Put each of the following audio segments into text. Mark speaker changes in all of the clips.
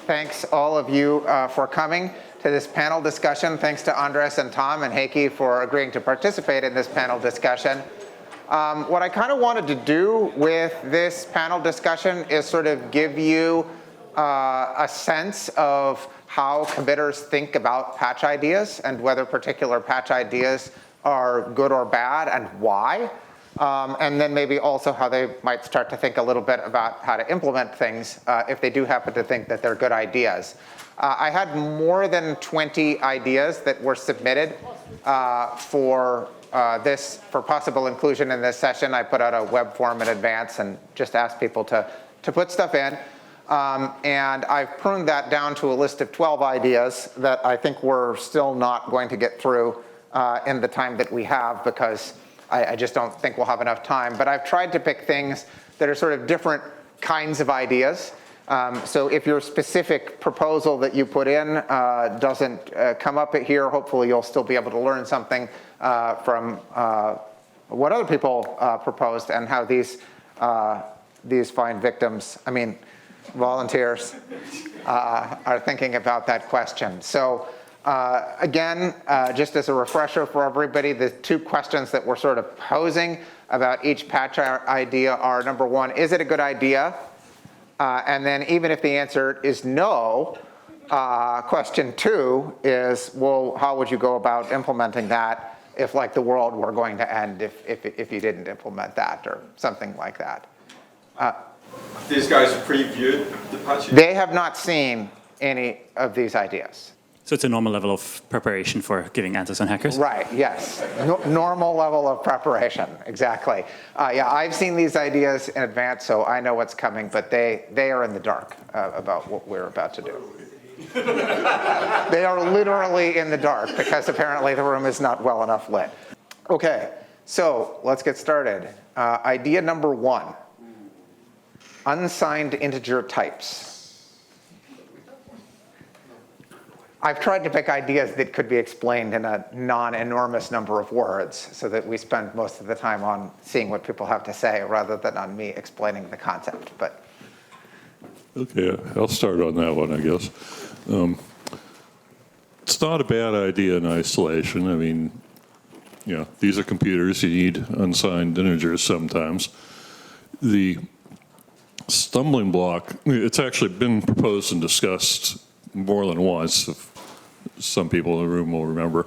Speaker 1: Thanks all of you for coming to this panel discussion. Thanks to Andres and Tom and Heikki for agreeing to participate in this panel discussion. What I kind of wanted to do with this panel discussion is sort of give you a sense of how committers think about patch ideas and whether particular patch ideas are good or bad and why. And then maybe also how they might start to think a little bit about how to implement things if they do happen to think that they're good ideas. I had more than 20 ideas that were submitted for possible inclusion in this session. I put out a web form in advance and just asked people to put stuff in. And I've pruned that down to a list of 12 ideas that I think we're still not going to get through in the time that we have, because I just don't think we'll have enough time. But I've tried to pick things that are sort of different kinds of ideas. So if your specific proposal that you put in doesn't come up here, hopefully you'll still be able to learn something from what other people proposed and how these fine victims, volunteers, are thinking about that question. So again, just as a refresher for everybody, the two questions that we're sort of posing about each patch idea are, number one, is it a good idea? And then even if the answer is no, question two is, well, how would you go about implementing that if, like, the world were going to end if you didn't implement that, or something like that?
Speaker 2: These guys previewed the patch?
Speaker 1: They have not seen any of these ideas.
Speaker 3: So it's a normal level of preparation for giving answers on hackers?
Speaker 1: Right, yes. Normal level of preparation, exactly. Yeah, I've seen these ideas in advance, so I know what's coming, but they are in the dark about what we're about to do. They are literally in the dark, because apparently the room is not well enough lit. Okay, so let's get started. Idea number one, unsigned integer types. I've tried to pick ideas that could be explained in a non-enormous number of words so that we spend most of the time on seeing what people have to say rather than on me explaining the concept. But
Speaker 4: okay, I'll start on that one, I guess. It's not a bad idea in isolation. These are computers. You need unsigned integers sometimes. The stumbling block, it's actually been proposed and discussed more than once. Some people in the room will remember.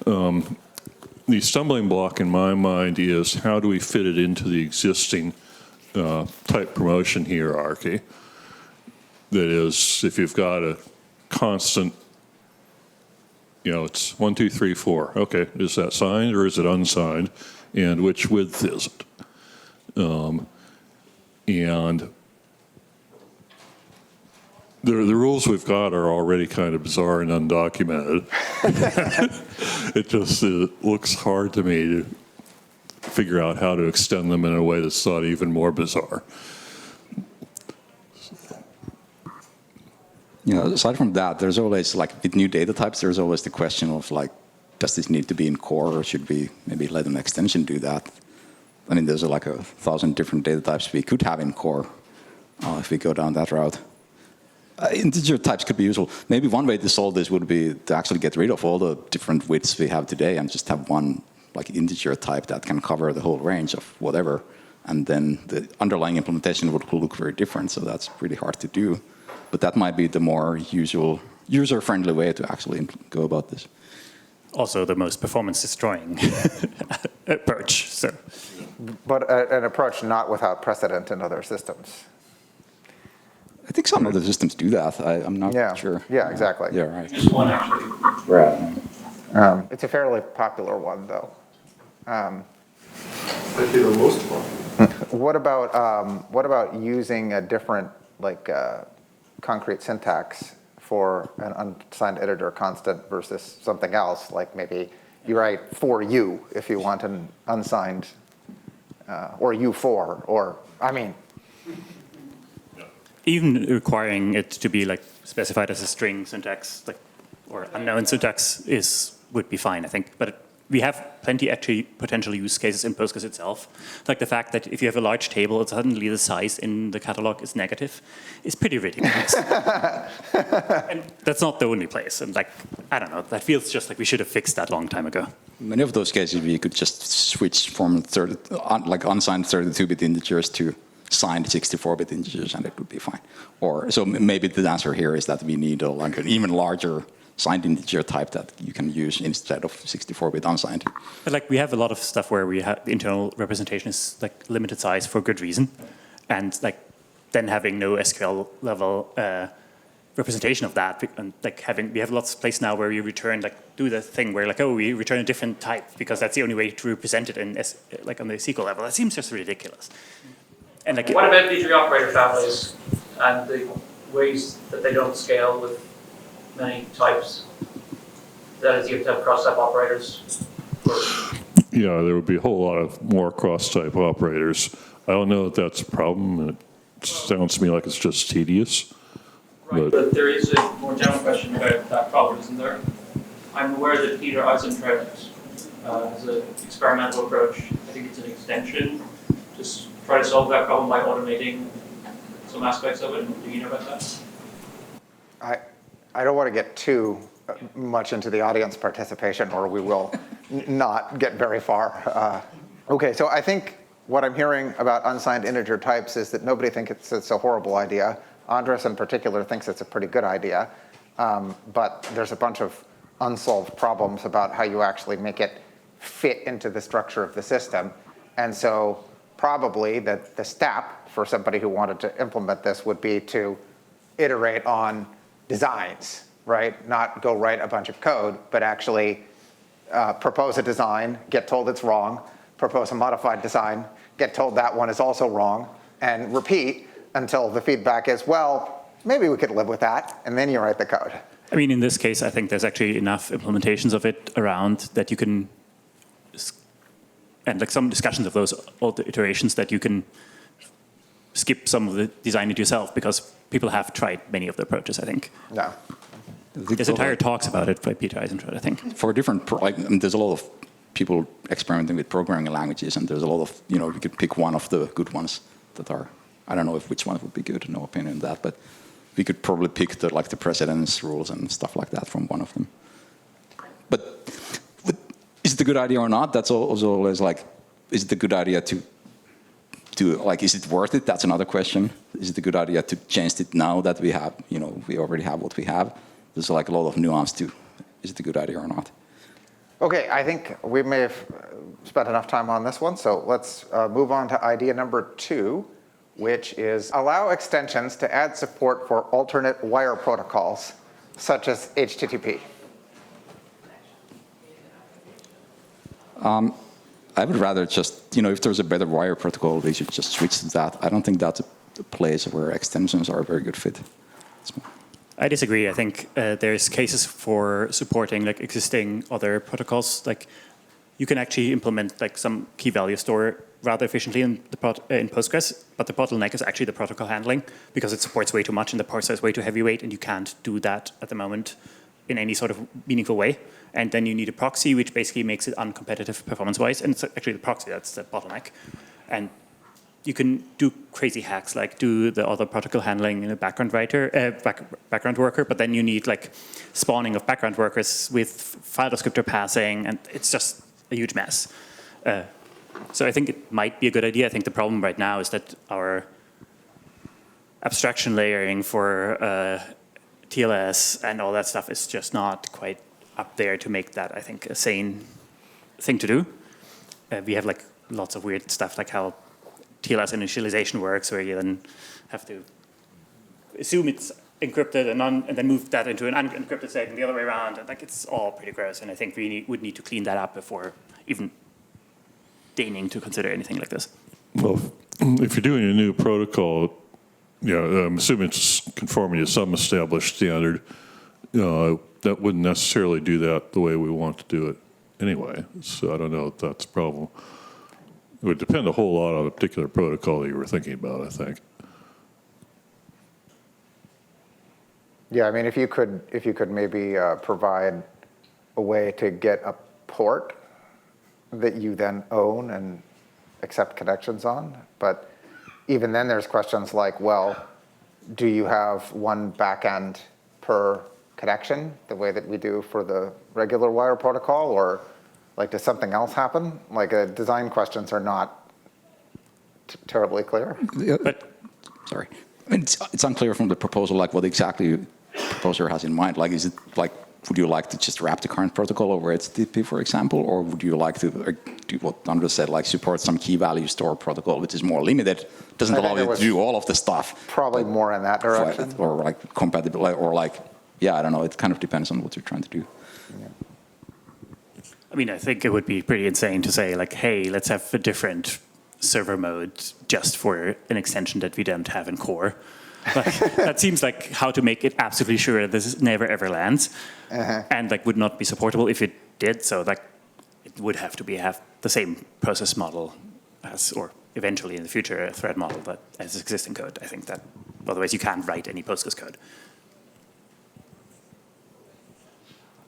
Speaker 4: The stumbling block in my mind is, how do we fit it into the existing type promotion hierarchy? That is, if you've got a constant, it's 1, 2, 3, 4. Okay, is that signed or is it unsigned? And which width is it? And the rules we've got are already kind of bizarre and undocumented. It looks hard to me to figure out how to extend them in a way that's not even more bizarre.
Speaker 5: Aside from that, there's always, with new data types, there's always the question of, does this need to be in core, or should we maybe let an extension do that? There's 1,000 different data types we could have in core if we go down that route. Integer types could be useful. Maybe one way to solve this would be to actually get rid of all the different widths we have today and just have one integer type that can cover the whole range of whatever. And then the underlying implementation would look very different. So that's pretty hard to do. But that might be the more usual, user-friendly way to actually go about this.
Speaker 3: Also the most performance-destroying approach. So.
Speaker 1: But an approach not without precedent in other systems.
Speaker 5: I think some other systems do that. I'm not sure.
Speaker 1: Yeah, exactly.
Speaker 5: Yeah, right.
Speaker 2: Just one, actually.
Speaker 1: Right. It's a fairly popular one, though.
Speaker 2: Maybe the most one.
Speaker 1: What about using a different, concrete syntax for an unsigned integer constant versus something else? Like maybe you write for you if you want an unsigned, or u4, or
Speaker 3: Even requiring it to be specified as a string syntax, or unknown syntax would be fine, I think. But we have plenty actually potential use cases in Postgres itself. Like the fact that if you have a large table, suddenly the size in the catalog is negative is pretty ridiculous. And that's not the only place. And like, I don't know, that feels just like we should have fixed that a long time ago.
Speaker 5: Many of those cases, we could just switch from like unsigned 32-bit integers to signed 64-bit integers, and it would be fine. Or so maybe the answer here is that we need like an even larger signed integer type that you can use instead of 64-bit unsigned.
Speaker 3: But like we have a lot of stuff where we have the internal representation is like limited size for good reason, and like then having no SQL level representation of that, and like we have lots of places now where we return do the thing where we return a different type because that's the only way to represent it in like on the SQL level. That seems just ridiculous. And like
Speaker 6: what about the operator families and the ways that they don't scale with many types? That is, you have to have cross-type operators.
Speaker 4: Yeah, there would be a whole lot of more cross-type operators. I don't know if that's a problem. It sounds to me like it's just tedious.
Speaker 6: Right, but there is a more general question about that problem, isn't there? I'm aware that Peter Eisentraut has an experimental approach. I think it's an extension to try to solve that problem by automating some aspects of it. Do you know about that?
Speaker 1: I don't want to get too much into the audience participation, or we will not get very far. Okay, so I think what I'm hearing about unsigned integer types is that nobody thinks it's a horrible idea. Andres in particular thinks it's a pretty good idea, but there's a bunch of unsolved problems about how you actually make it fit into the structure of the system. And so probably the step for somebody who wanted to implement this would be to iterate on designs, right? Not go write a bunch of code, but actually propose a design, get told it's wrong, propose a modified design, get told that one is also wrong, and repeat until the feedback is, well, maybe we could live with that, and then you write the code.
Speaker 3: I mean, in this case, I think there's actually enough implementations of it around that you can, and like some discussions of those old iterations that you can skip some of the design it yourself, because people have tried many of the approaches, I think.
Speaker 1: No.
Speaker 3: There's entire talks about it by Peter Eisentraut, I think.
Speaker 5: For different, there's a lot of people experimenting with programming languages, and there's a lot of, you could pick one of the good ones that are, I don't know if which one would be good, no opinion on that, but we could probably pick the precedence rules and stuff like that from one of them. But is it a good idea or not? That's also always is it a good idea to is it worth it? That's another question. Is it a good idea to change it now that we have, we already have what we have? There's a lot of nuance to, is it a good idea or not?
Speaker 1: Okay, I think we may have spent enough time on this one, so let's move on to idea number 2, which is allow extensions to add support for alternate wire protocols, such as HTTP.
Speaker 5: I would rather just, if there's a better wire protocol, we should just switch to that. I don't think that's a place where extensions are a very good fit.
Speaker 3: I disagree. I think there's cases for supporting existing other protocols. You can actually implement some key value store rather efficiently in Postgres, but the bottleneck is actually the protocol handling because it supports way too much and the parser is way too heavyweight, and you can't do that at the moment in any sort of meaningful way. And then you need a proxy, which basically makes it uncompetitive performance-wise, and it's actually the proxy that's the bottleneck. And you can do crazy hacks, like do the other protocol handling in a background worker, but then you need spawning of background workers with file descriptor passing, and it's just a huge mess. So I think it might be a good idea. I think the problem right now is that our abstraction layering for TLS and all that stuff is just not quite up there to make that, I think, a sane thing to do. We have lots of weird stuff, like how TLS initialization works, where you then have to assume it's encrypted and then move that into an unencrypted state and the other way around. And it's all pretty gross, and I think we would need to clean that up before even deigning to consider anything like this.
Speaker 4: Well, if you're doing a new protocol, I'm assuming it's conforming to some established standard. That wouldn't necessarily do that the way we want to do it anyway. So I don't know if that's a problem. It would depend a whole lot on a particular protocol that you were thinking about, I think.
Speaker 1: Yeah, I mean, if you could maybe provide a way to get a port that you then own and accept connections on. But even then there's questions like, well, do you have one backend per connection, the way that we do for the regular wire protocol, or like does something else happen? Like design questions are not terribly clear.
Speaker 3: But
Speaker 5: Sorry. I mean, it's unclear from the proposal, like what exactly the proposer has in mind. Like, is it like, would you like to just wrap the current protocol over HTTP, for example, or would you like to do what Andres said, like support some key value store protocol, which is more limited, doesn't allow you to do all of the stuff.
Speaker 1: Probably more in that direction.
Speaker 5: Or like compatible, or like, yeah, I don't know. It kind of depends on what you're trying to do.
Speaker 3: I mean, I think it would be pretty insane to say like, hey, let's have a different server mode just for an extension that we don't have in core. Like, that seems like how to make it absolutely sure that this never ever lands, and like would not be supportable if it did. So like, it would have to have the same process model as, or eventually in the future, a thread model that as existing code. I think that otherwise you can't write any Postgres code.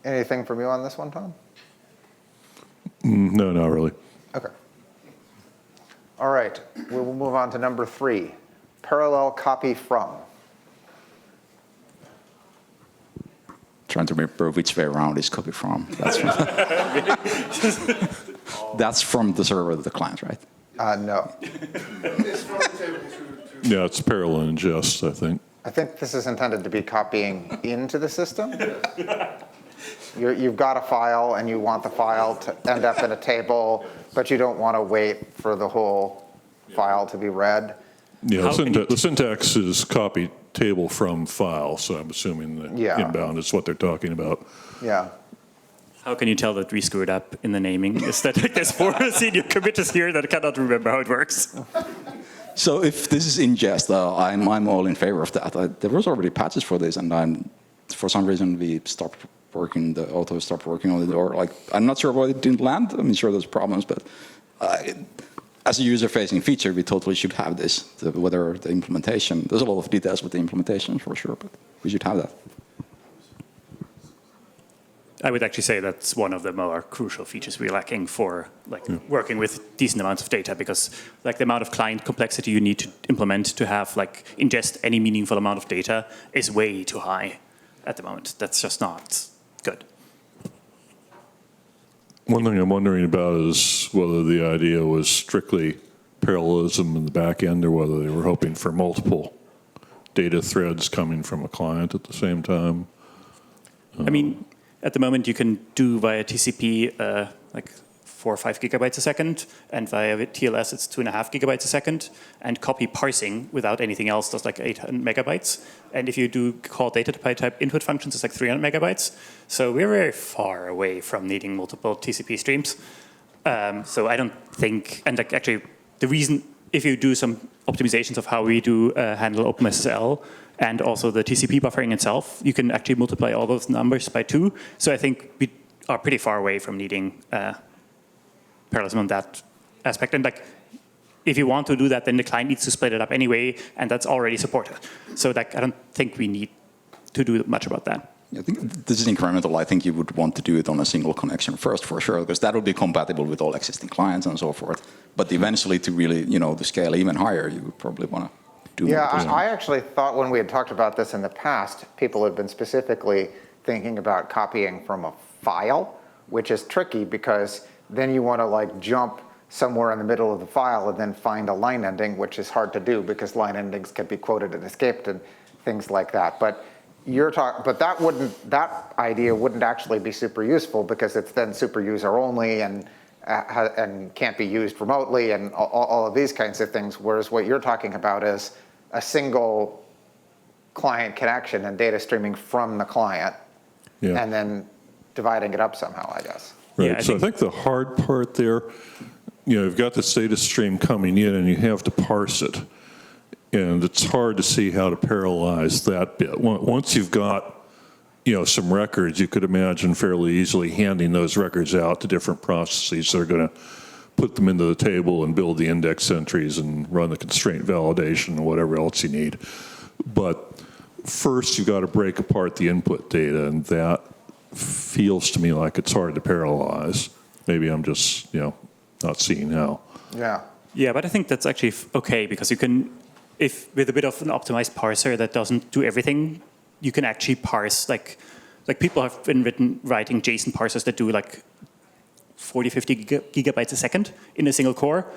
Speaker 1: Anything from you on this one, Tom?
Speaker 4: No, not really.
Speaker 1: Okay. All right, we will move on to number 3, parallel copy from.
Speaker 5: Trying to remember which way around is copy from. That's from, that's from the server to the client, right?
Speaker 1: No.
Speaker 2: It's from the table to
Speaker 4: Yeah, it's parallel ingest, I think.
Speaker 1: I think this is intended to be copying into the system. You've got a file and you want the file to end up in a table, but you don't want to wait for the whole file to be read.
Speaker 4: Yeah,
Speaker 3: How can
Speaker 4: the syntax is copy table from file, so I'm assuming that
Speaker 1: Yeah.
Speaker 4: inbound is what they're talking about.
Speaker 1: Yeah.
Speaker 3: How can you tell that we screwed up in the naming? Is that like there's 4 senior committers here that cannot remember how it works?
Speaker 5: So if this is ingest, I'm all in favor of that. There was already patches for this, and for some reason we stopped working. The auto stopped working on it, or like I'm not sure why it didn't land. I'm sure there's problems, but as a user-facing feature, we totally should have this. Whether the implementation, there's a lot of details with the implementation for sure, but we should have that.
Speaker 3: I would actually say that's one of the more crucial features we're lacking for like working with decent amounts of data, because like the amount of client complexity you need to implement to have like ingest any meaningful amount of data is way too high at the moment. That's just not good.
Speaker 4: One thing I'm wondering about is whether the idea was strictly parallelism in the back end, or whether they were hoping for multiple data threads coming from a client at the same time.
Speaker 3: I mean, at the moment you can do via TCP like 4 or 5 gigabytes a second, and via TLS it's 2.5 gigabytes a second, and copy parsing without anything else does like 800 megabytes. And if you do call data type input functions, it's like 300 megabytes. So we're very far away from needing multiple TCP streams. So I don't think, and like actually the reason, if you do some optimizations of how we do handle OpenSSL and also the TCP buffering itself, you can actually multiply all those numbers by 2. So I think we are pretty far away from needing parallelism on that aspect. And like, if you want to do that, then the client needs to split it up anyway, and that's already supported. So like, I don't think we need to do much about that.
Speaker 5: I think this is incremental. I think you would want to do it on a single connection first, for sure, because that would be compatible with all existing clients and so forth. But eventually, to really, to scale even higher, you would probably want to do
Speaker 1: Yeah,
Speaker 5: multiple.
Speaker 1: I actually thought when we had talked about this in the past, people had been specifically thinking about copying from a file, which is tricky because then you want to like jump somewhere in the middle of the file and then find a line ending, which is hard to do because line endings can be quoted and escaped and things like that. But that idea wouldn't actually be super useful because it's then super user only and can't be used remotely and all of these kinds of things. Whereas what you're talking about is a single client connection and data streaming from the client, and then dividing it up somehow, I guess.
Speaker 4: Right.
Speaker 3: Yeah,
Speaker 4: I think the hard part there, you've got this data stream coming in and you have to parse it. And it's hard to see how to parallelize that bit. Once you've got, some records, you could imagine fairly easily handing those records out to different processes that are going to put them into the table and build the index entries and run the constraint validation and whatever else you need. But first, you've got to break apart the input data, and that feels to me like it's hard to parallelize. Maybe I'm just, not seeing how.
Speaker 1: Yeah.
Speaker 3: Yeah, but I think that's actually okay because you can, if with a bit of an optimized parser that doesn't do everything, you can actually parse like people have been writing JSON parsers that do like 40, 50 gigabytes a second in a single core,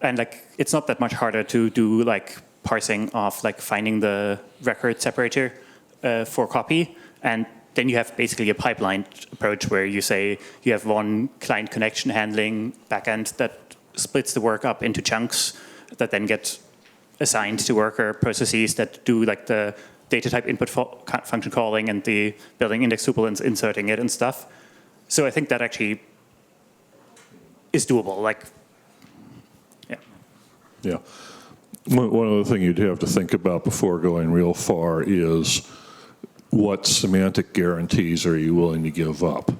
Speaker 3: and like it's not that much harder to do like parsing of like finding the record separator for copy, and then you have basically a pipeline approach where you say you have one client connection handling backend that splits the work up into chunks that then get assigned to worker processes that do like the data type input function calling and the building index tuple and inserting it and stuff. So I think that actually is doable. Like, yeah.
Speaker 4: Yeah. One other thing you'd have to think about before going real far is what semantic guarantees are you willing to give up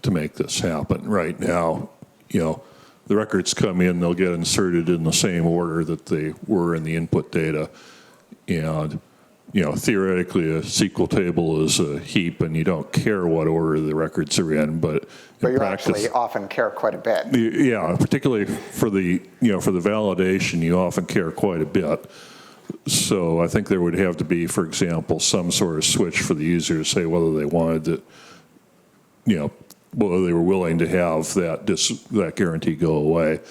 Speaker 4: to make this happen? Right now, the records come in, they'll get inserted in the same order that they were in the input data. And, theoretically, a SQL table is a heap, and you don't care what order the records are in, but in
Speaker 1: you
Speaker 4: practice,
Speaker 1: actually often care quite a bit.
Speaker 4: yeah, particularly for the validation, you often care quite a bit. So I think there would have to be, for example, some sort of switch for the user to say whether they wanted to, whether they were willing to have that guarantee go away.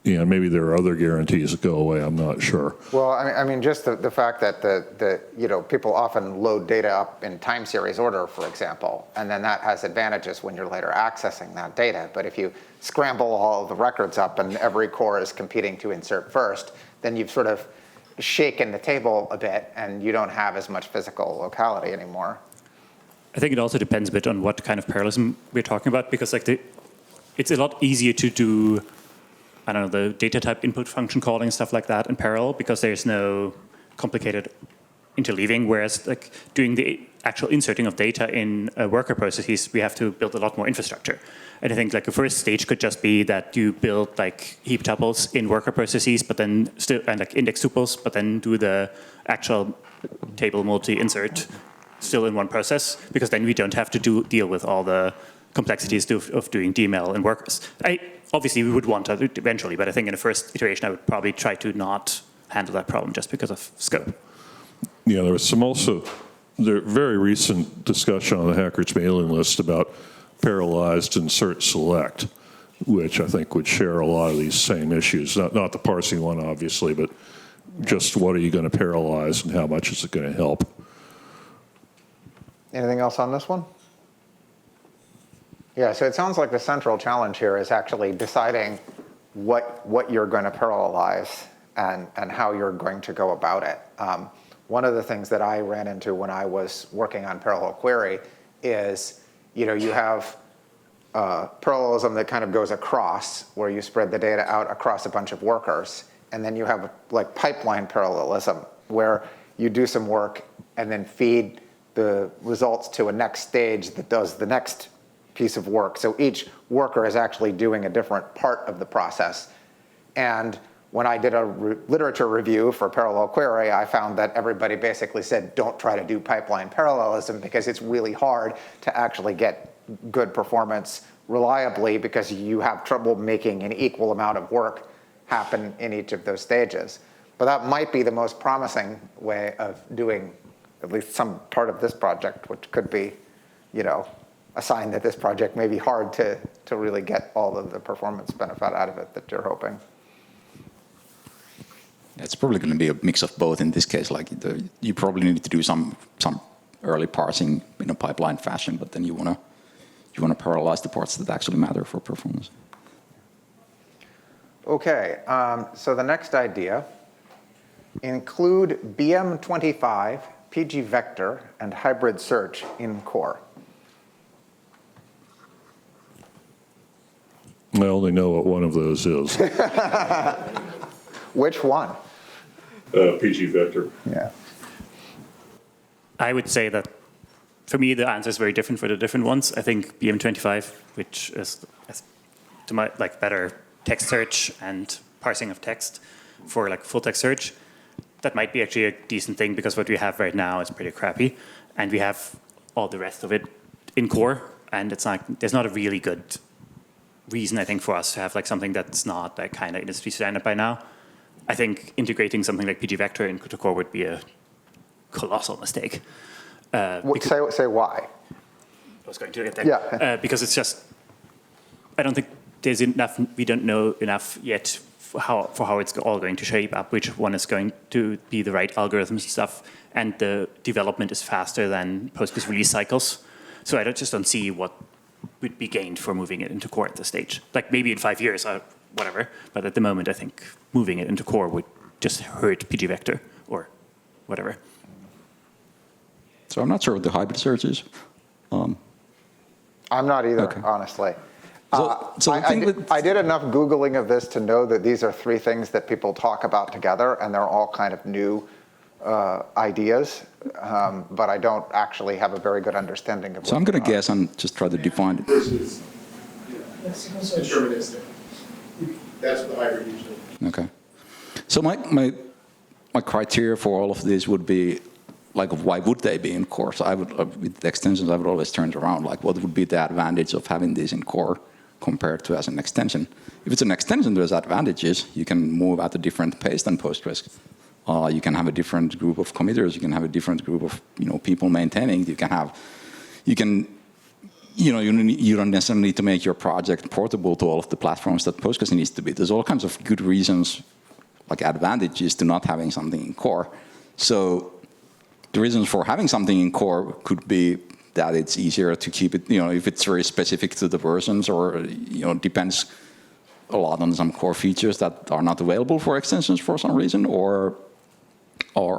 Speaker 4: Maybe there are other guarantees that go away. I'm not sure.
Speaker 1: Well, I mean, just the fact that people often load data up in time series order, for example, and then that has advantages when you're later accessing that data. But if you scramble all of the records up and every core is competing to insert first, then you've sort of shaken the table a bit, and you don't have as much physical locality anymore.
Speaker 3: I think it also depends a bit on what kind of parallelism we're talking about, because like it's a lot easier to do, I don't know, the data type input function calling and stuff like that in parallel because there's no complicated interleaving, whereas like doing the actual inserting of data in worker processes, we have to build a lot more infrastructure. And I think like the first stage could just be that you build like heap tuples in worker processes, but then still, and like index tuples, but then do the actual table multi-insert still in one process, because then we don't have to deal with all the complexities of doing DML in workers. Obviously, we would want to eventually, but I think in the first iteration, I would probably try to not handle that problem just because of scope.
Speaker 4: Yeah, there was very recent discussion on the Hackers mailing list about parallelized insert select, which I think would share a lot of these same issues. Not the parsing one, obviously, but just what are you going to parallelize and how much is it going to help?
Speaker 1: Anything else on this one? Yeah, so it sounds like the central challenge here is actually deciding what you're going to parallelize and how you're going to go about it. One of the things that I ran into when I was working on parallel query is, you have parallelism that kind of goes across, where you spread the data out across a bunch of workers, and then you have like pipeline parallelism, where you do some work and then feed the results to a next stage that does the next piece of work. So each worker is actually doing a different part of the process. And when I did a literature review for parallel query, I found that everybody basically said, don't try to do pipeline parallelism because it's really hard to actually get good performance reliably because you have trouble making an equal amount of work happen in each of those stages. But that might be the most promising way of doing at least some part of this project, which could be, a sign that this project may be hard to really get all of the performance benefit out of it that you're hoping.
Speaker 5: It's probably going to be a mix of both in this case. Like you probably need to do some early parsing in a pipeline fashion, but then you want to parallelize the parts that actually matter for performance.
Speaker 1: Okay, so the next idea, include BM25, PG vector, and hybrid search in core.
Speaker 4: I only know what one of those is.
Speaker 1: Which one?
Speaker 4: PG vector.
Speaker 1: Yeah.
Speaker 3: I would say that for me, the answer is very different for the different ones. I think BM25, which is to my better text search and parsing of text for full text search, that might be actually a decent thing because what we have right now is pretty crappy, and we have all the rest of it in core, and it's there's not a really good reason, I think, for us to have like something that's not like kind of industry standard by now. I think integrating something like PG Vector into core would be a colossal mistake.
Speaker 1: Say why.
Speaker 3: I was going to get there.
Speaker 1: Yeah.
Speaker 3: Because it's just, I don't think there's enough, we don't know enough yet for how it's all going to shape up, which one is going to be the right algorithms and stuff, and the development is faster than Postgres release cycles. So I just don't see what would be gained for moving it into core at this stage. Like maybe in 5 years or whatever, but at the moment I think moving it into core would just hurt PG Vector or whatever.
Speaker 5: So I'm not sure what the hybrid search is.
Speaker 1: I'm not either,
Speaker 5: Okay.
Speaker 1: honestly.
Speaker 5: So the thing with-
Speaker 1: I did enough Googling of this to know that these are three things that people talk about together, and they're all kind of new ideas, but I don't actually have a very good understanding of
Speaker 5: So I'm
Speaker 1: what
Speaker 5: going to
Speaker 1: they are.
Speaker 5: guess and just try to define it.
Speaker 2: Versus, deterministic. That's the hybrid usually.
Speaker 5: Okay. So my criteria for all of this would be, like, why would they be in core? So I would, with the extensions, I would always turn it around, like, what would be the advantage of having these in core compared to as an extension? If it's an extension, there's advantages. You can move at a different pace than Postgres. You can have a different group of committers. You can have a different group of people maintaining. You don't necessarily need to make your project portable to all of the platforms that Postgres needs to be. There's all kinds of good reasons, like advantages to not having something in core. So the reasons for having something in core could be that it's easier to keep it, if it's very specific to the versions, or depends a lot on some core features that are not available for extensions for some reason, or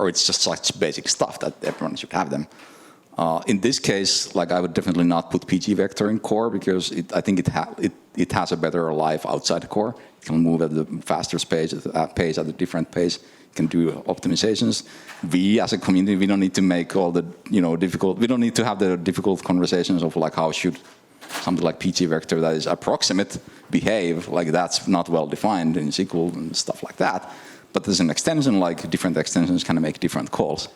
Speaker 5: it's just such basic stuff that everyone should have them. In this case, like, I would definitely not put PG Vector in core, because I think it has a better life outside the core. It can move at the faster pace, at a different pace. It can do optimizations. We, as a community, we don't need to make all the difficult. We don't need to have the difficult conversations of like how should something like PG Vector that is approximate behave. Like, that's not well defined in SQL and stuff like that. But there's an extension, like different extensions can make different calls.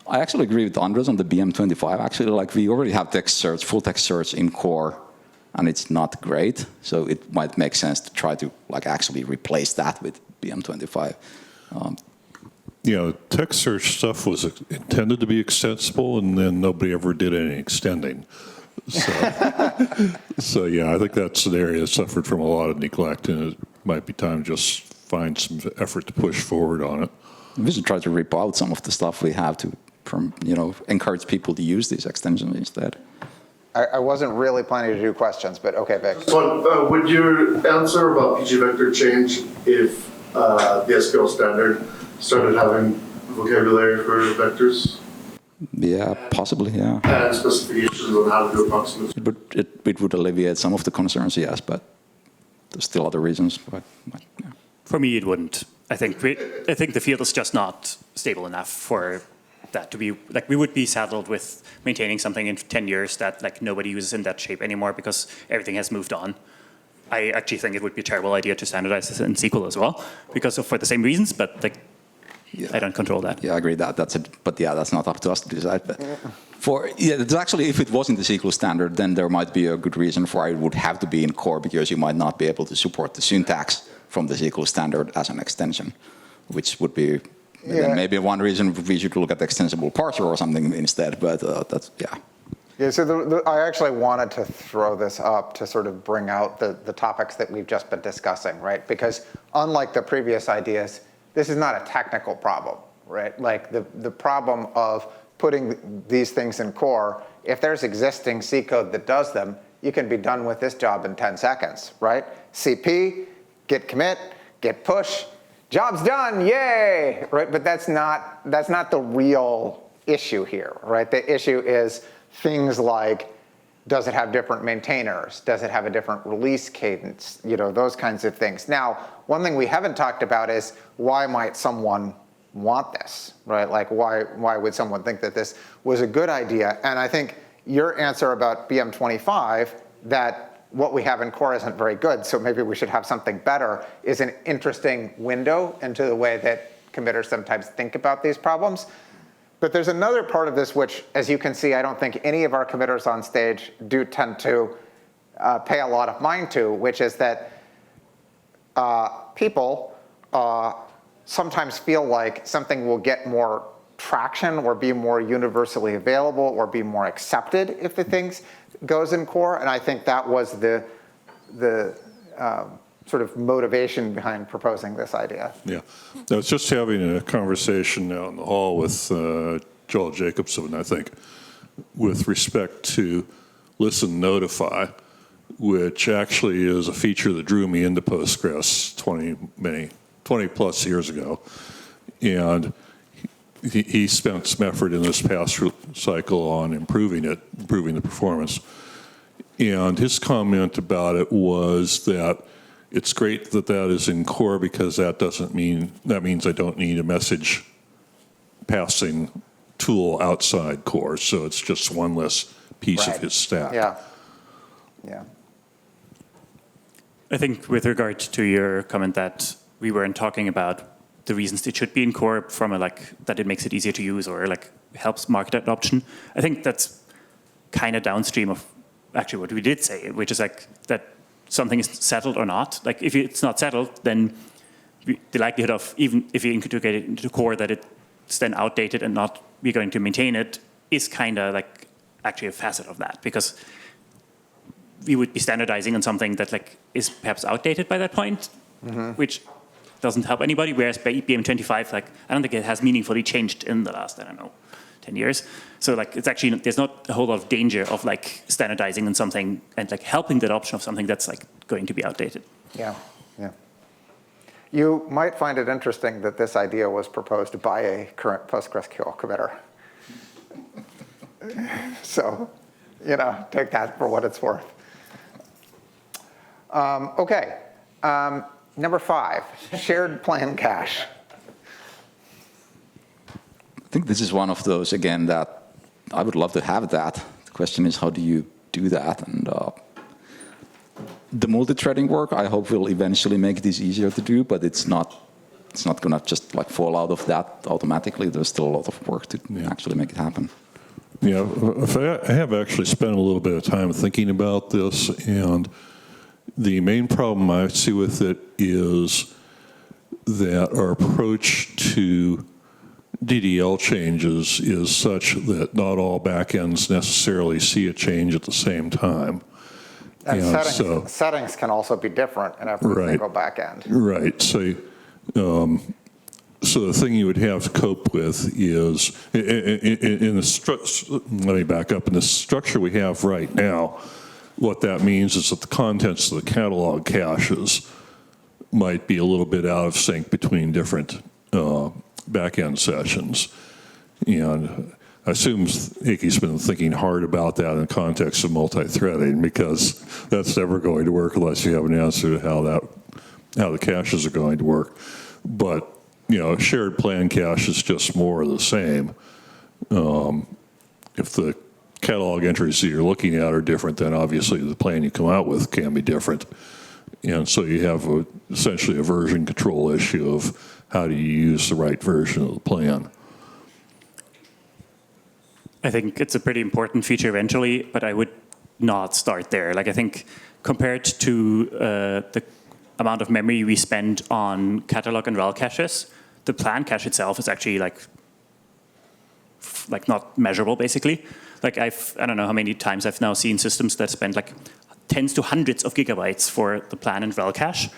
Speaker 5: I actually agree with Andres on the BM25. Actually, like, we already have text search, full text search in core, and it's not great. So it might make sense to try to like actually replace that with BM25.
Speaker 4: Text search stuff was intended to be extensible, and then nobody ever did any extending. So yeah, I think that's an area that suffered from a lot of neglect, and it might be time to just find some effort to push forward on it.
Speaker 5: We should try to rip out some of the stuff we have to, encourage people to use these extensions instead.
Speaker 1: I wasn't really planning to do questions, but okay, Vic.
Speaker 2: So, would your answer about PG Vector change if the SQL standard started having vocabulary for vectors
Speaker 5: Yeah, possibly, yeah.
Speaker 2: and specifications on how to do approximate?
Speaker 5: It would alleviate some of the concerns, yes, but there's still other reasons. But yeah.
Speaker 3: For me, it wouldn't. I think the field is just not stable enough for that to be, like, we would be saddled with maintaining something in 10 years that like nobody uses in that shape anymore because everything has moved on. I actually think it would be a terrible idea to standardize this in SQL as well, for the same reasons, but like,
Speaker 5: Yeah.
Speaker 3: I don't control that.
Speaker 5: Yeah, I agree that's it. But yeah, that's not up to us to decide. But it's actually, if it wasn't the SQL standard, then there might be a good reason for it would have to be in core, because you might not be able to support the syntax from the SQL standard as an extension, which would be maybe one reason we should look at the extensible parser or something instead. But that's, yeah.
Speaker 1: Yeah, so I actually wanted to throw this up to sort of bring out the topics that we've just been discussing, right? Because unlike the previous ideas, this is not a technical problem, right? Like the problem of putting these things in core, if there's existing C code that does them, you can be done with this job in 10 seconds, right? CP, git commit, git push, job's done, yay, right? But that's not the real issue here, right? The issue is things like, does it have different maintainers? Does it have a different release cadence? Those kinds of things. Now, one thing we haven't talked about is why might someone want this, right? Like, why would someone think that this was a good idea? And I think your answer about BM25, that what we have in core isn't very good, so maybe we should have something better, is an interesting window into the way that committers sometimes think about these problems. But there's another part of this which, as you can see, I don't think any of our committers on stage do tend to pay a lot of mind to, which is that people sometimes feel like something will get more traction or be more universally available or be more accepted if the thing goes in core. And I think that was the sort of motivation behind proposing this idea.
Speaker 4: Yeah, I was just having a conversation out in the hall with Joel Jacobson, I think, with respect to Listen Notify, which actually is a feature that drew me into Postgres 20 plus years ago. And he spent some effort in this past cycle on improving the performance. And his comment about it was that it's great that that is in core because that means I don't need a message passing tool outside core. So it's just one less piece of his stack.
Speaker 1: Yeah. Yeah.
Speaker 3: I think with regard to your comment that we weren't talking about the reasons it should be in core from a that it makes it easier to use or helps market adoption, I think that's kind of downstream of actually what we did say, which is that something is settled or not. If it's not settled, then the likelihood of, even if you integrate it into core, that it's then outdated and not we're going to maintain it is kind of actually a facet of that, because we would be standardizing on something that is perhaps outdated by that point, which doesn't help anybody. Whereas by BM25, I don't think it has meaningfully changed in the last, 10 years. So it's actually, there's not a whole lot of danger of standardizing on something and helping the adoption of something that's going to be outdated.
Speaker 1: Yeah, yeah. You might find it interesting that this idea was proposed by a current PostgreSQL committer. So, take that for what it's worth. Okay, number 5, shared plan cache.
Speaker 5: I think this is one of those, again, that I would love to have that. The question is, how do you do that? And the multi-threading work, I hope, will eventually make this easier to do, but it's not going to just fall out of that automatically. There's still a lot of work to actually make it happen.
Speaker 4: Yeah, I have actually spent a little bit of time thinking about this, and the main problem I see with it is that our approach to DDL changes is such that not all backends necessarily see a change at the same time.
Speaker 1: And settings can also be different in every single backend.
Speaker 4: Right. So the thing you would have to cope with is, let me back up. In the structure we have right now, what that means is that the contents of the catalog caches might be a little bit out of sync between different backend sessions. And I assume Heikki's been thinking hard about that in the context of multi-threading, because that's never going to work unless you have an answer to how the caches are going to work. But shared plan cache is just more of the same. If the catalog entries that you're looking at are different, then obviously the plan you come out with can be different. And so you have essentially a version control issue of how do you use the right version of the plan.
Speaker 3: I think it's a pretty important feature eventually, but I would not start there. I think compared to the amount of memory we spend on catalog and rel caches, the plan cache itself is actually not measurable, basically. I don't know how many times I've now seen systems that spend tens to hundreds of gigabytes for the plan and rel cache,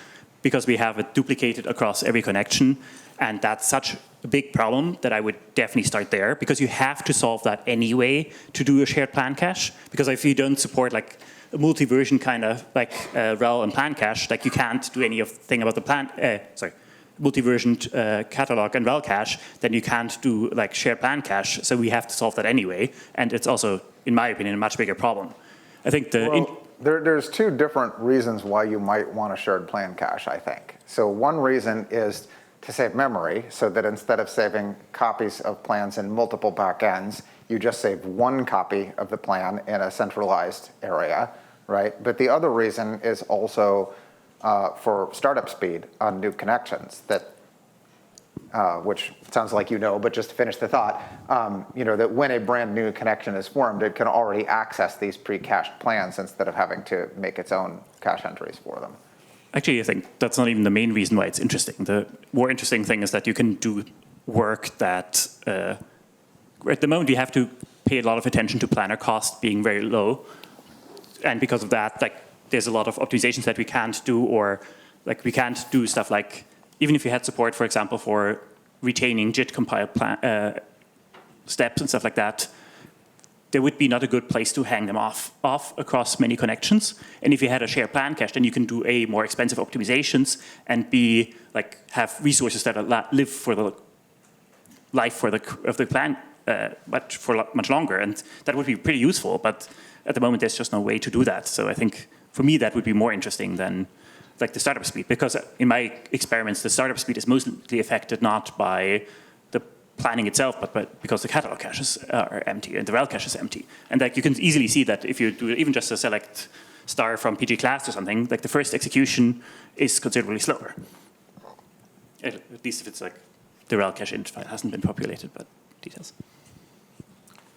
Speaker 3: because we have it duplicated across every connection. And that's such a big problem that I would definitely start there, because you have to solve that anyway to do a shared plan cache. Because if you don't support a multi-version kind of rel and plan cache, you can't do anything about the plan, multi-version catalog and rel cache, then you can't do shared plan cache. So we have to solve that anyway. And it's also, in my opinion, a much bigger problem. I think
Speaker 1: there's 2 different reasons why you might want a shared plan cache, I think. So one reason is to save memory, so that instead of saving copies of plans in multiple backends, you just save one copy of the plan in a centralized area, right? But the other reason is also for startup speed on new connections, that which sounds like you know, but just to finish the thought, that when a brand new connection is formed, it can already access these pre-cached plans instead of having to make its own cache entries for them.
Speaker 3: Actually, I think that's not even the main reason why it's interesting. The more interesting thing is that you can do work that, at the moment, you have to pay a lot of attention to planner cost being very low. And because of that, like, there's a lot of optimizations that we can't do, or like we can't do stuff like, even if you had support, for example, for retaining JIT compile steps and stuff like that, there would be not a good place to hang them off across many connections. And if you had a shared plan cache, then you can do A, more expensive optimizations, and B, like have resources that live for the life of the plan but for much longer. And that would be pretty useful, but at the moment there's just no way to do that. So I think for me that would be more interesting than like the startup speed, because in my experiments the startup speed is mostly affected not by the planning itself, but because the catalog caches are empty and the rel cache is empty. And like you can easily see that if you do even just a select star from PG class or something, like the first execution is considerably slower. At least if it's like the rel cache int file hasn't been populated, but details.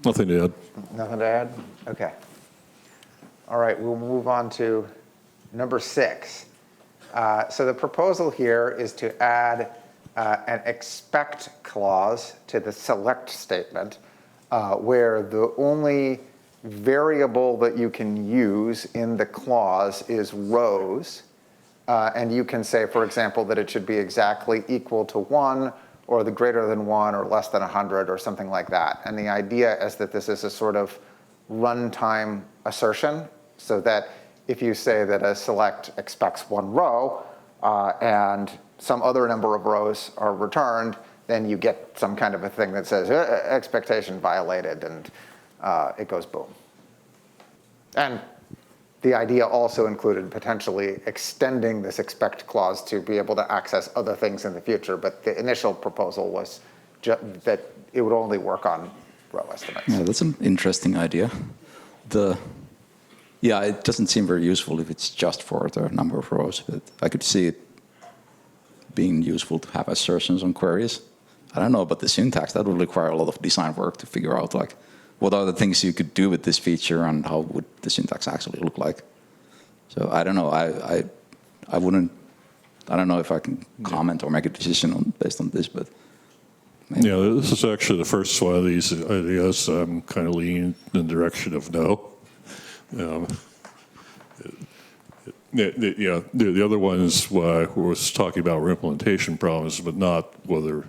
Speaker 4: Nothing to add.
Speaker 1: Nothing to add? Okay. All right, we'll move on to number 6. So the proposal here is to add an expect clause to the select statement, where the only variable that you can use in the clause is rows. And you can say, for example, that it should be exactly equal to 1, or the greater than 1, or less than 100, or something like that. And the idea is that this is a sort of runtime assertion, so that if you say that a select expects 1 row, and some other number of rows are returned, then you get some kind of a thing that says expectation violated, and it goes boom. And the idea also included potentially extending this expect clause to be able to access other things in the future, but the initial proposal was that it would only work on row estimates.
Speaker 5: Yeah, that's an interesting idea. Yeah, it doesn't seem very useful if it's just for the number of rows, but I could see it being useful to have assertions on queries. I don't know about the syntax. That would require a lot of design work to figure out like what are the things you could do with this feature and how would the syntax actually look like. So I don't know. I wouldn't. I don't know if I can comment or make a decision based on this, but. Maybe.
Speaker 4: Yeah, this is actually the first one of these ideas. I'm kind of leaning in the direction of no. The other one is why I was talking about implementation problems, but not whether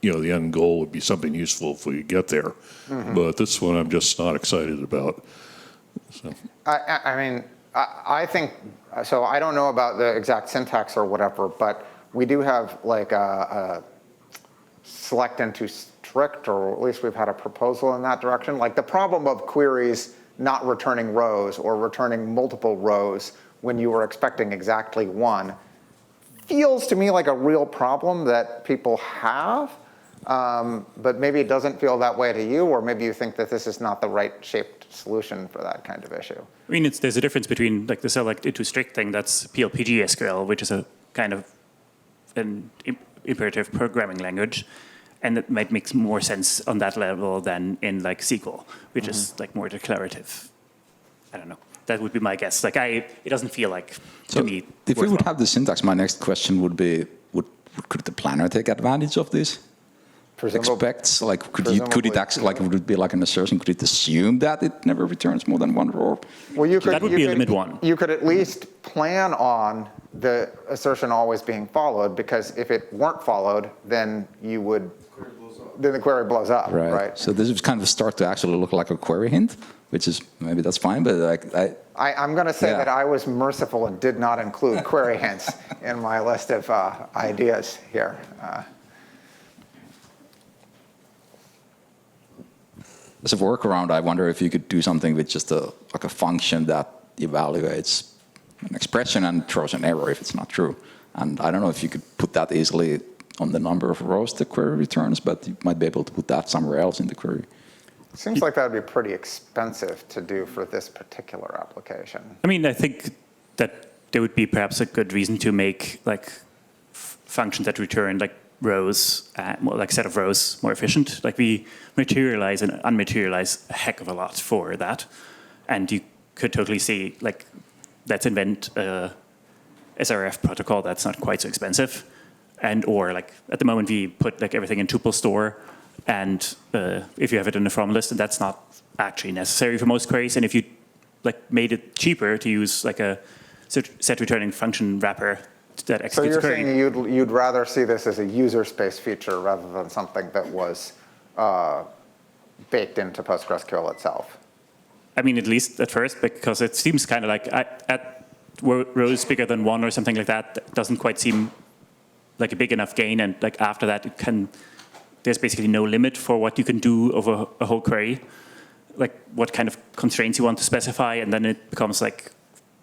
Speaker 4: the end goal would be something useful if we could get there. Mm-hmm. But this one I'm just not excited about. So.
Speaker 1: I mean, I think, so I don't know about the exact syntax or whatever, but we do have like a select into strict, or at least we've had a proposal in that direction. Like the problem of queries not returning rows or returning multiple rows when you were expecting exactly 1 feels to me like a real problem that people have, but maybe it doesn't feel that way to you, or maybe you think that this is not the right shaped solution for that kind of issue.
Speaker 3: I mean, there's a difference between like the select into strict thing, that's PGCL, which is a kind of an imperative programming language, and it might make more sense on that level than in like SQL, which is like more declarative. I don't know. That would be my guess. Like it doesn't feel like to me.
Speaker 5: If we would have the syntax, my next question would be: could the planner take advantage of this? Expects, like could it actually, like would it be like an assertion? Could it assume that it never returns more than 1 row?
Speaker 1: Well,
Speaker 3: that would be a limit 1.
Speaker 1: You could at least plan on the assertion always being followed, because if it weren't followed, then you would. Then the query blows up, right?
Speaker 5: So this is kind of start to actually look like a query hint, which is maybe that's fine, but
Speaker 1: I'm going to say that I was merciful and did not include query hints in my list of ideas here.
Speaker 5: As a workaround, I wonder if you could do something with just a function that evaluates an expression and throws an error if it's not true. And I don't know if you could put that easily on the number of rows the query returns, but you might be able to put that somewhere else in the query.
Speaker 1: Seems like that would be pretty expensive to do for this particular application.
Speaker 3: I mean, I think that there would be perhaps a good reason to make like functions that return like rows, like set of rows more efficient. Like we materialize and unmaterialize a heck of a lot for that. And you could totally see, like, let's invent a SRF protocol that's not quite so expensive. And or like at the moment we put like everything in tuple store, and if you have it in a from list, and that's not actually necessary for most queries. And if you like made it cheaper to use like a set returning function wrapper that executes
Speaker 1: So you're
Speaker 3: query.
Speaker 1: saying you'd rather see this as a user space feature rather than something that was baked into PostgreSQL itself?
Speaker 3: I mean, at least at first, because it seems kind of like at rows bigger than one or something like that, that doesn't quite seem like a big enough gain. And like after that, there's basically no limit for what you can do over a whole query, like what kind of constraints you want to specify, and then it becomes like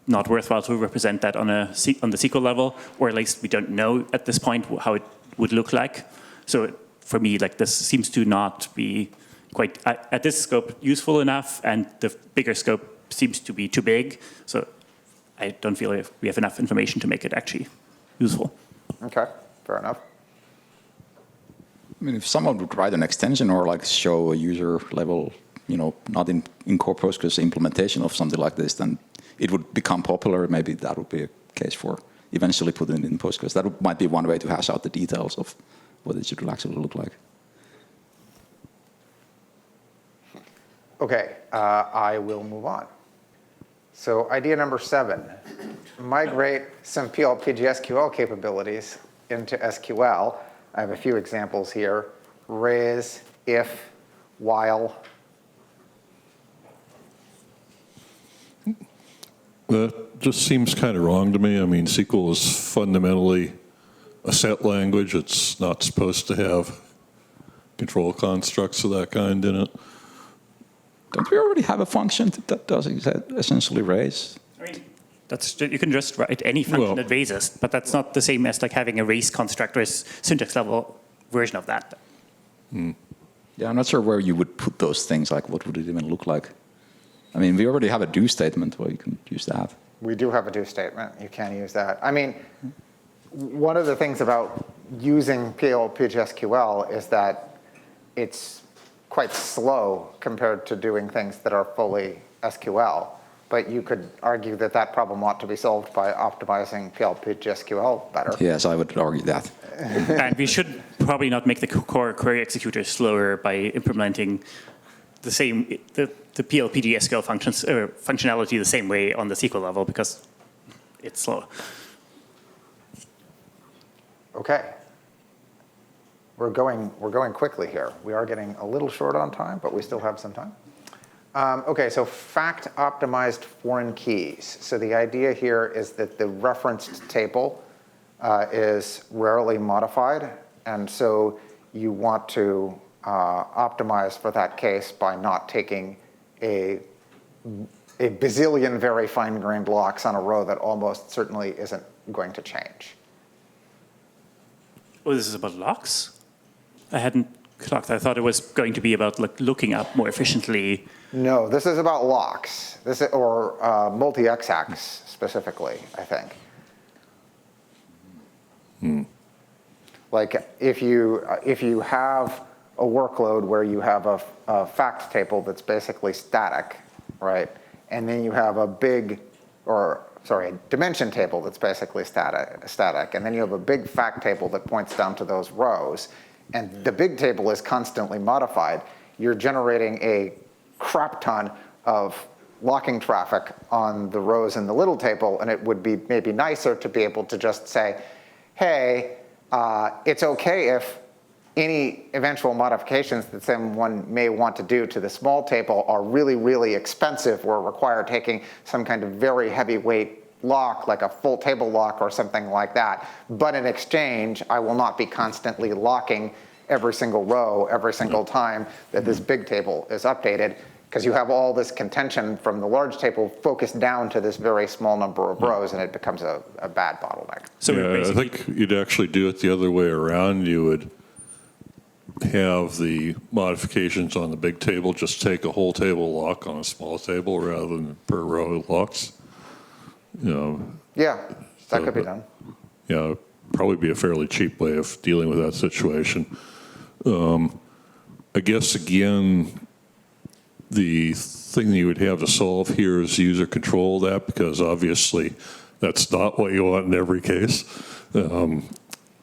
Speaker 3: not worthwhile to represent that on the SQL level, or at least we don't know at this point how it would look like. So for me, like this seems to not be quite, at this scope, useful enough, and the bigger scope seems to be too big. So I don't feel like we have enough information to make it actually useful.
Speaker 1: Okay, fair enough.
Speaker 5: I mean, if someone would write an extension or like show a user level, not in core Postgres implementation of something like this, then it would become popular. Maybe that would be a case for eventually putting it in Postgres. That might be one way to hash out the details of what it should actually look like.
Speaker 1: Okay, I will move on. So idea number 7, migrate some PGSQL capabilities into SQL. I have a few examples here: raise, if, while.
Speaker 4: That just seems kind of wrong to me. I mean, SQL is fundamentally a set language. It's not supposed to have control constructs of that kind in it.
Speaker 5: Don't we already have a function that does essentially raise?
Speaker 3: I mean, you can just write any function that raises, but that's not the same as like having a raise construct or a syntax level version of that.
Speaker 5: Yeah, I'm not sure where you would put those things. Like, what would it even look like? I mean, we already have a do statement where you can use that.
Speaker 1: We do have a do statement. You can use that. I mean, one of the things about using PGSQL is that it's quite slow compared to doing things that are fully SQL. But you could argue that that problem ought to be solved by optimizing PGSQL better.
Speaker 5: Yes, I would argue that.
Speaker 3: And we should probably not make the core query executor slower by implementing the same the PGSQL functions or functionality the same way on the SQL level, because it's slow.
Speaker 1: Okay. We're going quickly here. We are getting a little short on time, but we still have some time. Okay, so fact-optimized foreign keys. So the idea here is that the referenced table is rarely modified, and so you want to optimize for that case by not taking a bazillion very fine-grained locks on a row that almost certainly isn't going to change.
Speaker 3: Oh, this is about locks? I hadn't clocked. I thought it was going to be about like looking up more efficiently.
Speaker 1: No, this is about locks. This is, or multi-XAX specifically, I think. Like if you have a workload where you have a fact table that's basically static, right? And then you have a dimension table that's basically static, and then you have a big fact table that points down to those rows, and the big table is constantly modified. You're generating a crap ton of locking traffic on the rows in the little table, and it would be maybe nicer to be able to just say, hey, it's okay if any eventual modifications that someone may want to do to the small table are really, really expensive or require taking some kind of very heavyweight lock, like a full table lock or something like that. But in exchange, I will not be constantly locking every single row, every single time that this big table is updated, because you have all this contention from the large table focused down to this very small number of rows, and it becomes a bad bottleneck.
Speaker 3: So
Speaker 4: yeah, I think you'd actually do it the other way around. You would have the modifications on the big table just take a whole table lock on a small table rather than per row locks.
Speaker 1: Yeah, that could be done.
Speaker 4: Yeah, probably be a fairly cheap way of dealing with that situation. I guess, again, the thing that you would have to solve here is user control of that, because obviously that's not what you want in every case.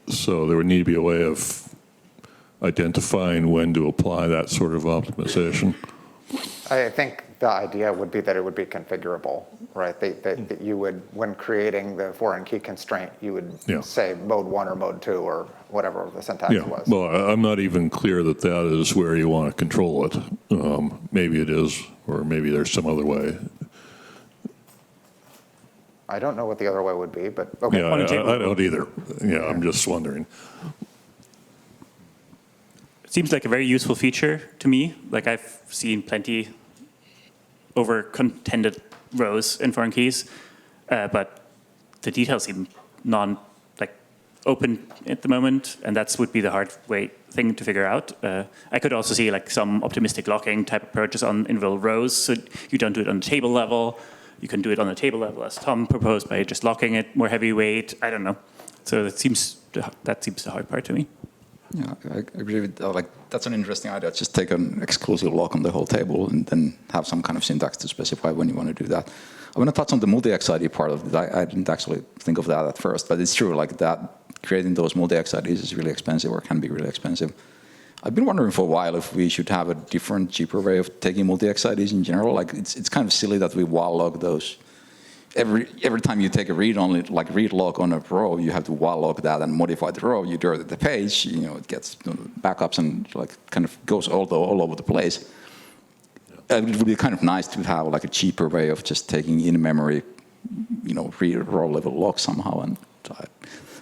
Speaker 4: So there would need to be a way of identifying when to apply that sort of optimization.
Speaker 1: I think the idea would be that it would be configurable, right? That you would, when creating the foreign key constraint, you would say mode 1 or mode 2 or whatever the syntax was.
Speaker 4: Well, I'm not even clear that that is where you want to control it. Maybe it is, or maybe there's some other way.
Speaker 1: I don't know what the other way would be, but okay.
Speaker 4: Yeah, I don't either. Yeah, I'm just wondering.
Speaker 3: It seems like a very useful feature to me. Like I've seen plenty over-contended rows in foreign keys, but the details seem open at the moment, and that would be the hard thing to figure out. I could also see like some optimistic locking type approaches on individual rows, so you don't do it on the table level. You can do it on the table level, as Tom proposed, by just locking it more heavyweight. I don't know. So that seems the hard part to me.
Speaker 5: Yeah, I agree with that. Like, that's an interesting idea. Just take an exclusive lock on the whole table and then have some kind of syntax to specify when you want to do that. I want to touch on the multi-XID part of it. I didn't actually think of that at first, but it's true. Like that, creating those multi-XIDs is really expensive, or can be really expensive. I've been wondering for a while if we should have a different, cheaper way of taking multi-XIDs in general. Like it's kind of silly that we while log those. Every time you take a read log on a row, you have to while log that and modify the row. You do it at the page, it gets backups and kind of goes all over the place. It would be kind of nice to have like a cheaper way of just taking in memory, read row level log somehow. And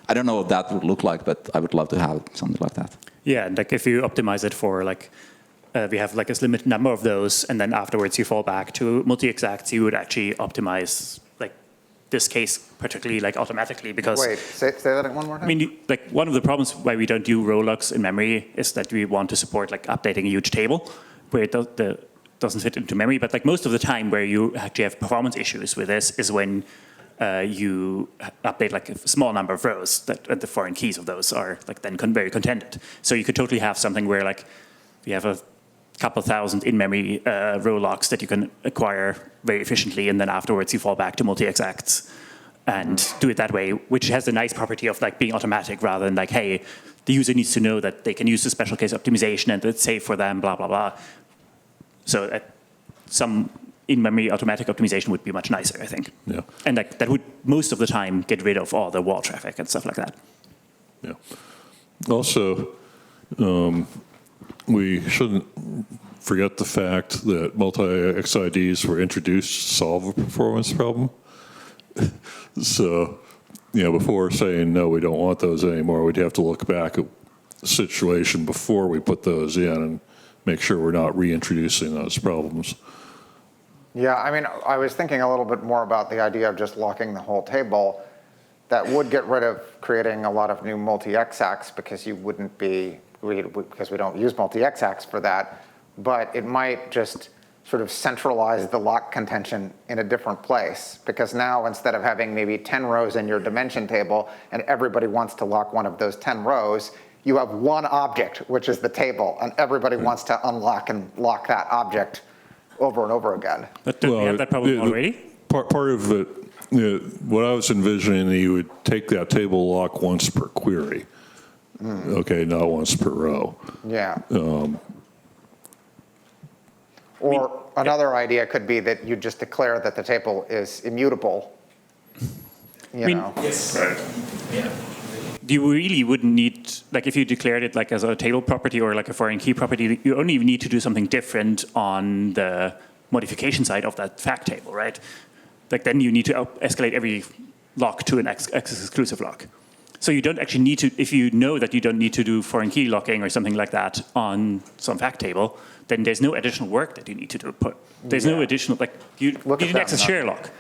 Speaker 5: I don't know what that would look like, but I would love to have something like that.
Speaker 3: Yeah, and like if you optimize it for we have like a limited number of those, and then afterwards you fall back to multi-exacts, you would actually optimize this case particularly automatically, because
Speaker 1: Wait, say that one more time.
Speaker 3: I mean, one of the problems why we don't do row locks in memory is that we want to support updating a huge table where it doesn't fit into memory. But most of the time where you actually have performance issues with this is when you update a small number of rows that the foreign keys of those are then very contended. So you could totally have something where we have a couple thousand in-memory row locks that you can acquire very efficiently, and then afterwards you fall back to multi-exacts and do it that way, which has the nice property of being automatic rather than hey, the user needs to know that they can use the special case optimization and it's safe for them, blah, blah, blah. So some in-memory automatic optimization would be much nicer, I think.
Speaker 4: Yeah.
Speaker 3: And that would most of the time get rid of all the wall traffic and stuff like that.
Speaker 4: Yeah. Also, we shouldn't forget the fact that multi-XIDs were introduced to solve a performance problem. So, before saying, no, we don't want those anymore, we'd have to look back at the situation before we put those in and make sure we're not reintroducing those problems.
Speaker 1: Yeah, I mean, I was thinking a little bit more about the idea of just locking the whole table. That would get rid of creating a lot of new multi-exacts because because we don't use multi-exacts for that, but it might just sort of centralize the lock contention in a different place, because now instead of having maybe 10 rows in your dimension table and everybody wants to lock one of those 10 rows, you have one object, which is the table, and everybody wants to unlock and lock that object over and over again.
Speaker 3: But don't we have that problem already?
Speaker 4: Part of it, what I was envisioning, you would take that table lock once per query. Okay, not once per row.
Speaker 1: Yeah. Or another idea could be that you just declare that the table is immutable.
Speaker 6: Yes. Right. Yeah.
Speaker 3: You really wouldn't need, if you declared it as a table property or a foreign key property, you only need to do something different on the modification side of that fact table, right? Then you need to escalate every lock to an exclusive lock. So you don't actually need to, if you know that you don't need to do foreign key locking or something like that on some fact table, then there's no additional work that you need to do. There's no additional, you need an access share lock,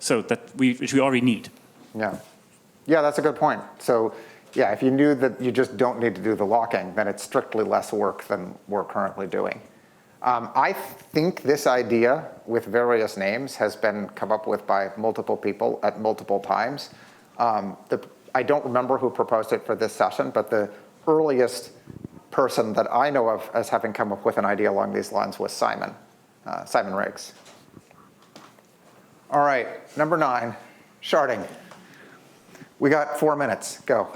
Speaker 3: so which we already need.
Speaker 1: Yeah. Yeah, that's a good point. So yeah, if you knew that you just don't need to do the locking, then it's strictly less work than we're currently doing. I think this idea with various names has been come up with by multiple people at multiple times. I don't remember who proposed it for this session, but the earliest person that I know of as having come up with an idea along these lines was Simon Riggs. All right, number 9, sharding. We got 4 minutes. Go.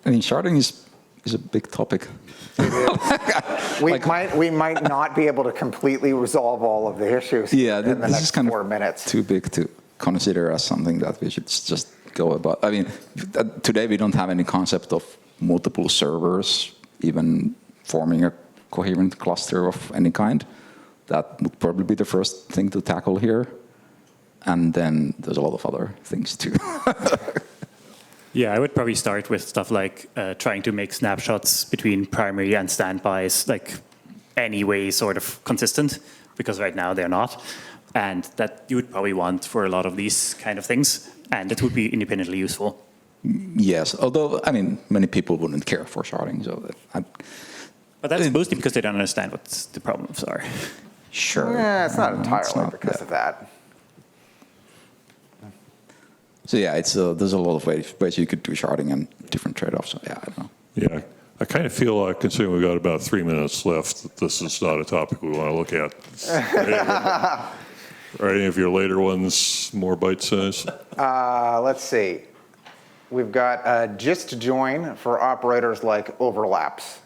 Speaker 5: I mean, sharding is a big topic.
Speaker 1: We might not be able to completely resolve all of the issues
Speaker 5: Yeah,
Speaker 1: in the
Speaker 5: this is
Speaker 1: next
Speaker 5: kind
Speaker 1: 4
Speaker 5: of
Speaker 1: minutes.
Speaker 5: too big to consider as something that we should just go about. I mean, today we don't have any concept of multiple servers even forming a coherent cluster of any kind. That would probably be the first thing to tackle here. And then there's a lot of other things too.
Speaker 3: Yeah, I would probably start with stuff like trying to make snapshots between primary and standbys like anyway sort of consistent, because right now they're not. And that you would probably want for a lot of these kind of things, and it would be independently useful.
Speaker 5: Yes, although, I mean, many people wouldn't care for sharding, so
Speaker 3: But that's mostly because they don't understand what the problems are.
Speaker 5: sure.
Speaker 1: Yeah, it's not entirely
Speaker 5: not
Speaker 1: because of that.
Speaker 5: So yeah, there's a lot of ways you could do sharding and different trade-offs. So yeah, I don't know.
Speaker 4: Yeah, I kind of feel like, considering we've got about 3 minutes left, that this is not a topic we want to look at. Are any of your later ones more bite-sized?
Speaker 1: Let's see. We've got gist join for operators like overlaps.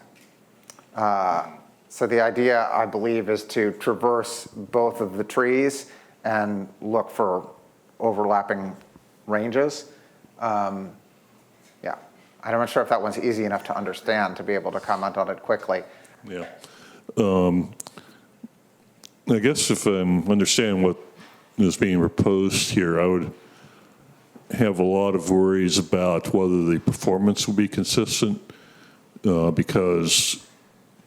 Speaker 1: So the idea, I believe, is to traverse both of the trees and look for overlapping ranges. Yeah, I'm not sure if that one's easy enough to understand to be able to comment on it quickly.
Speaker 4: Yeah. I guess if I'm understanding what is being proposed here, I would have a lot of worries about whether the performance will be consistent because,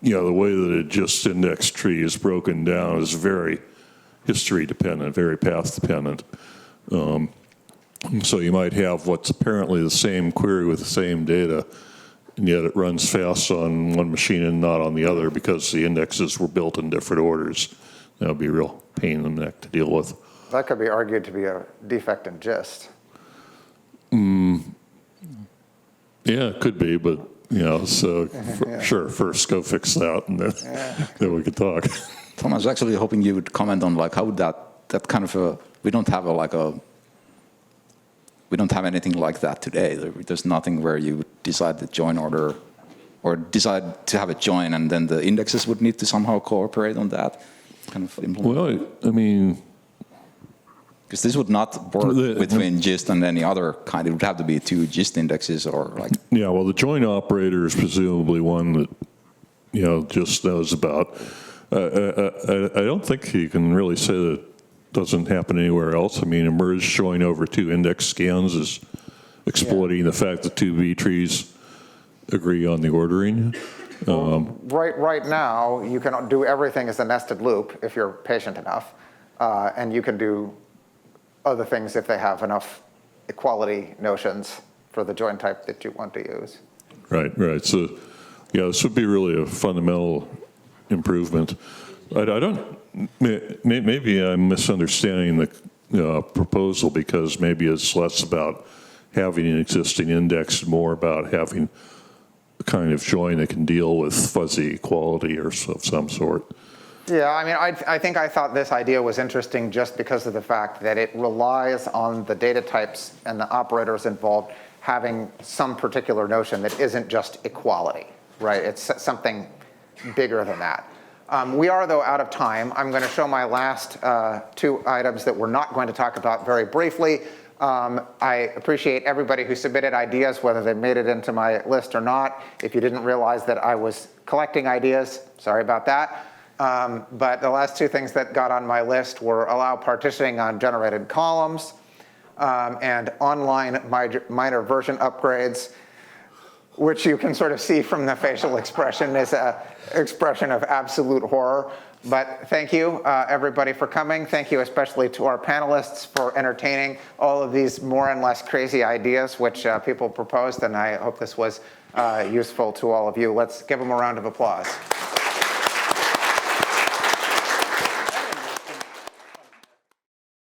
Speaker 4: the way that a just index tree is broken down is very history dependent, very path dependent. So you might have what's apparently the same query with the same data, and yet it runs fast on one machine and not on the other because the indexes were built in different orders. That would be a real pain in the neck to deal with.
Speaker 1: That could be argued to be a defect in gist.
Speaker 4: Yeah, it could be, but, sure, first go fix that, and then we could talk.
Speaker 5: Tom, I was actually hoping you would comment on like how would that kind of we don't have we don't have anything like that today. There's nothing where you would decide the join order or decide to have a join and then the indexes would need to somehow cooperate on that kind of implement.
Speaker 4: Well, I mean,
Speaker 5: because this would not work between gist and any other kind. It would have to be 2 gist indexes or like.
Speaker 4: Yeah, well, the join operator is presumably one that, just knows about. I don't think you can really say that doesn't happen anywhere else. I mean, a merge join over 2 index scans is exploiting the fact that 2 B trees agree on the ordering.
Speaker 1: Right now, you can do everything as a nested loop if you're patient enough, and you can do other things if they have enough equality notions for the join type that you want to use.
Speaker 4: Right. So, this would be really a fundamental improvement. I don't. Maybe I'm misunderstanding the proposal because maybe it's less about having an existing index and more about having a kind of join that can deal with fuzzy equality or of some sort.
Speaker 1: Yeah, I mean, I think I thought this idea was interesting just because of the fact that it relies on the data types and the operators involved having some particular notion that isn't just equality, right? It's something bigger than that. We are, though, out of time. I'm going to show my last 2 items that we're not going to talk about very briefly. I appreciate everybody who submitted ideas, whether they made it into my list or not. If you didn't realize that I was collecting ideas, sorry about that. But the last 2 things that got on my list were allow partitioning on generated columns and online minor version upgrades, which you can sort of see from the facial expression is an expression of absolute horror. But thank you, everybody, for coming. Thank you especially to our panelists for entertaining all of these more and less crazy ideas which people proposed, and I hope this was useful to all of you. Let's give them a round of applause.